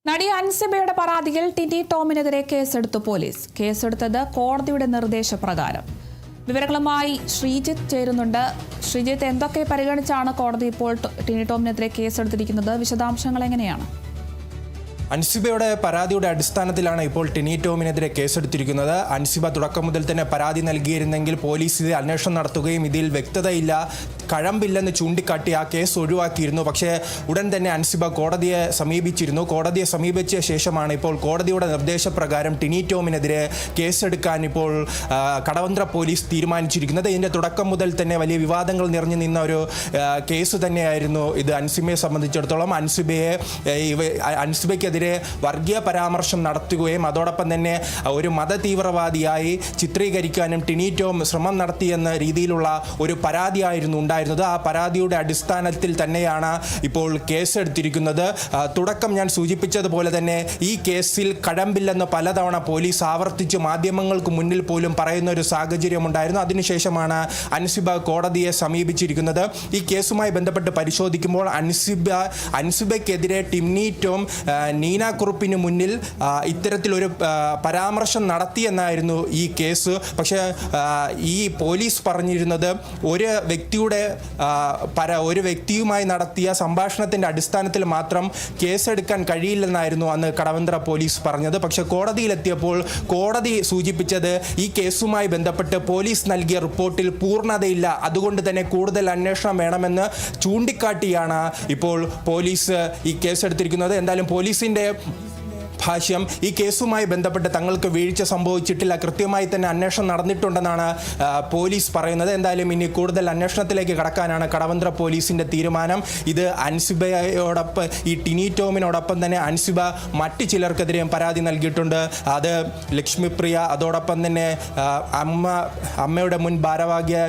നടി അൻസിബയുടെ പരാതിയിൽ ടിനി ടോമിനെതിരെ കേസെടുത്തു പോലീസ്. കേസെടുത്തത് കോടതിയുടെ നിർദ്ദേശപ്രകാരം. വിവരങ്ങളുമായി ശ്രീജിത്ത് ചേരുന്നുണ്ട്. ശ്രീജിത്ത്, എന്തൊക്കെ പരിഗണിച്ചാണ് കോടതി ഇപ്പോൾ ടിനി ടോമിനെതിരെ കേസെടുത്തിരിക്കുന്നത്? വിശദാംശങ്ങൾ എങ്ങനെയാണ്? അൻസിബയുടെ പരാതിയുടെ അടിസ്ഥാനത്തിലാണ് ഇപ്പോൾ ടിനി ടോമിനെതിരെ കേസെടുത്തിരിക്കുന്നത്. അൻസിബ തുടക്കം മുതൽ തന്നെ പരാതി നൽകിയിരുന്നെങ്കിൽ പോലീസ് ഇത് അന്വേഷണം നടത്തുകയും ഇതിൽ വ്യക്തതയില്ല, കഴമ്പില്ലെന്ന് ചൂണ്ടിക്കാട്ടി ആ കേസ് ഒഴിവാക്കിയിരുന്നു. പക്ഷേ ഉടൻ തന്നെ അൻസിബ കോടതിയെ സമീപിച്ചിരുന്നു. കോടതിയെ സമീപിച്ച ശേഷമാണ് ഇപ്പോൾ കോടതിയുടെ നിർദ്ദേശപ്രകാരം ടിനി ടോമിനെതിരെ കേസെടുക്കാൻ ഇപ്പോൾ കടവന്ത്ര പോലീസ് തീരുമാനിച്ചിരിക്കുന്നത്. ഇതിൻ്റെ തുടക്കം മുതൽ തന്നെ വലിയ വിവാദങ്ങൾ നിറഞ്ഞു നിന്ന ഒരു കേസ് തന്നെയായിരുന്നു ഇത്. അൻസിബയെ സംബന്ധിച്ചിടത്തോളം അൻസിബയ്ക്കെതിരെ വർഗീയ പരാമർശം നടത്തുകയും അതോടൊപ്പം തന്നെ ഒരു മതതീവ്രവാദിയായി ചിത്രീകരിക്കാനും ടിനി ടോം ശ്രമം നടത്തിയെന്ന രീതിയിലുള്ള ഒരു പരാതിയായിരുന്നു ഉണ്ടായിരുന്നത്. ആ പരാതിയുടെ അടിസ്ഥാനത്തിൽ തന്നെയാണ് ഇപ്പോൾ കേസെടുത്തിരിക്കുന്നത്. തുടക്കം ഞാൻ സൂചിപ്പിച്ചതുപോലെ തന്നെ ഈ കേസിൽ കഴമ്പില്ലെന്ന് പലതവണ പോലീസ് ആവർത്തിച്ച് മാധ്യമങ്ങൾക്ക് മുന്നിൽ പോലും പറയുന്ന ഒരു സാഹചര്യം ഉണ്ടായിരുന്നു. അതിനുശേഷമാണ് അൻസിബ കോടതിയെ സമീപിച്ചിരിക്കുന്നത്. ഈ കേസുമായി ബന്ധപ്പെട്ട് പരിശോധിക്കുമ്പോൾ അൻസിബയ്ക്കെതിരെ ടിനി ടോം നീന കുറുപ്പിന് മുന്നിൽ ഇത്തരത്തിലൊരു പരാമർശം നടത്തിയെന്നായിരുന്നു ഈ കേസ്. പക്ഷേ ഈ പോലീസ് പറഞ്ഞിരുന്നത് ഒരു വ്യക്തിയുമായി നടത്തിയ സംഭാഷണത്തിൻ്റെ അടിസ്ഥാനത്തിൽ മാത്രം കേസെടുക്കാൻ കഴിയില്ലെന്നായിരുന്നു അന്ന് കടവന്ത്ര പോലീസ് പറഞ്ഞത്. പക്ഷേ കോടതിയിലെത്തിയപ്പോൾ കോടതി സൂചിപ്പിച്ചത് ഈ കേസുമായി ബന്ധപ്പെട്ട് പോലീസ് നൽകിയ റിപ്പോർട്ടിൽ പൂർണ്ണതയില്ല, അതുകൊണ്ട് തന്നെ കൂടുതൽ അന്വേഷണം വേണമെന്ന് ചൂണ്ടിക്കാട്ടിയാണ് ഇപ്പോൾ പോലീസ് ഈ കേസെടുത്തിരിക്കുന്നത്. എന്തായാലും പോലീസിൻ്റെ ഭാഷ്യം ഈ കേസുമായി ബന്ധപ്പെട്ട് തങ്ങൾക്ക് വീഴ്ച സംഭവിച്ചിട്ടില്ല, കൃത്യമായി തന്നെ അന്വേഷണം നടന്നിട്ടുണ്ടെന്നാണ് പോലീസ് പറയുന്നത്. എന്തായാലും ഇനി കൂടുതൽ അന്വേഷണത്തിലേക്ക് കടക്കാനാണ് കടവന്ത്ര പോലീസിൻ്റെ തീരുമാനം. ഇത് അൻസിബയോടൊപ്പം ഈ ടിനി ടോമിനോടൊപ്പം തന്നെ അൻസിബ മറ്റു ചിലർക്കെതിരെയും പരാതി നൽകിയിട്ടുണ്ട്. അത് ലക്ഷ്മിപ്രിയ, അതോടൊപ്പം തന്നെ അമ്മയുടെ മുൻ ഭാരവാഹിയായ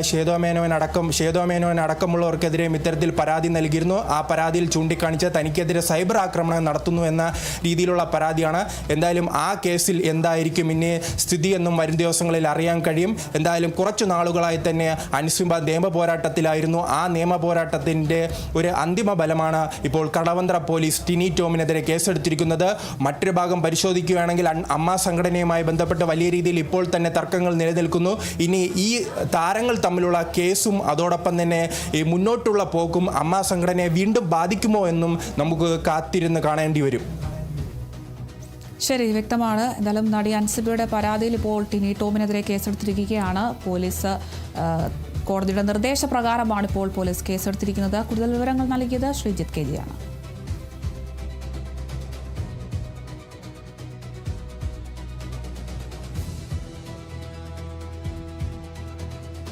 ഷേതോമേനോൻ അടക്കമുള്ളവർക്കെതിരെയും ഇത്തരത്തിൽ പരാതി നൽകിയിരുന്നു. ആ പരാതിയിൽ ചൂണ്ടിക്കാണിച്ച് തനിക്കെതിരെ സൈബർ ആക്രമണം നടത്തുന്നു എന്ന രീതിയിലുള്ള പരാതിയാണ്. എന്തായാലും ആ കേസിൽ എന്തായിരിക്കും ഇനി സ്ഥിതി എന്നും വരും ദിവസങ്ങളിൽ അറിയാൻ കഴിയും. എന്തായാലും കുറച്ചു നാളുകളായി തന്നെ അൻസിബ നിയമ പോരാട്ടത്തിലായിരുന്നു. ആ നിയമ പോരാട്ടത്തിൻ്റെ ഒരു അന്തിമ ഫലമാണ് ഇപ്പോൾ കടവന്ത്ര പോലീസ് ടിനി ടോമിനെതിരെ കേസെടുത്തിരിക്കുന്നത്. മറ്റൊരു ഭാഗം പരിശോധിക്കുകയാണെങ്കിൽ അമ്മ സംഘടനയുമായി ബന്ധപ്പെട്ട് വലിയ രീതിയിൽ ഇപ്പോൾ തന്നെ തർക്കങ്ങൾ നിലനിൽക്കുന്നു. ഇനി ഈ താരങ്ങൾ തമ്മിലുള്ള കേസും അതോടൊപ്പം തന്നെ ഈ മുന്നോട്ടുള്ള പോക്കും അമ്മ സംഘടനയെ വീണ്ടും ബാധിക്കുമോ എന്നും നമുക്ക് കാത്തിരുന്ന് കാണേണ്ടി വരും. ശരി, വ്യക്തമാണ്. എന്തായാലും നടി അൻസിബയുടെ പരാതിയിൽ ഇപ്പോൾ ടിനി ടോമിനെതിരെ കേസെടുത്തിരിക്കുകയാണ് പോലീസ്. കോടതിയുടെ നിർദ്ദേശപ്രകാരമാണ് ഇപ്പോൾ പോലീസ് കേസെടുത്തിരിക്കുന്നത്. കൂടുതൽ വിവരങ്ങൾ നൽകിയത് ശ്രീജിത്ത് KG ആണ്.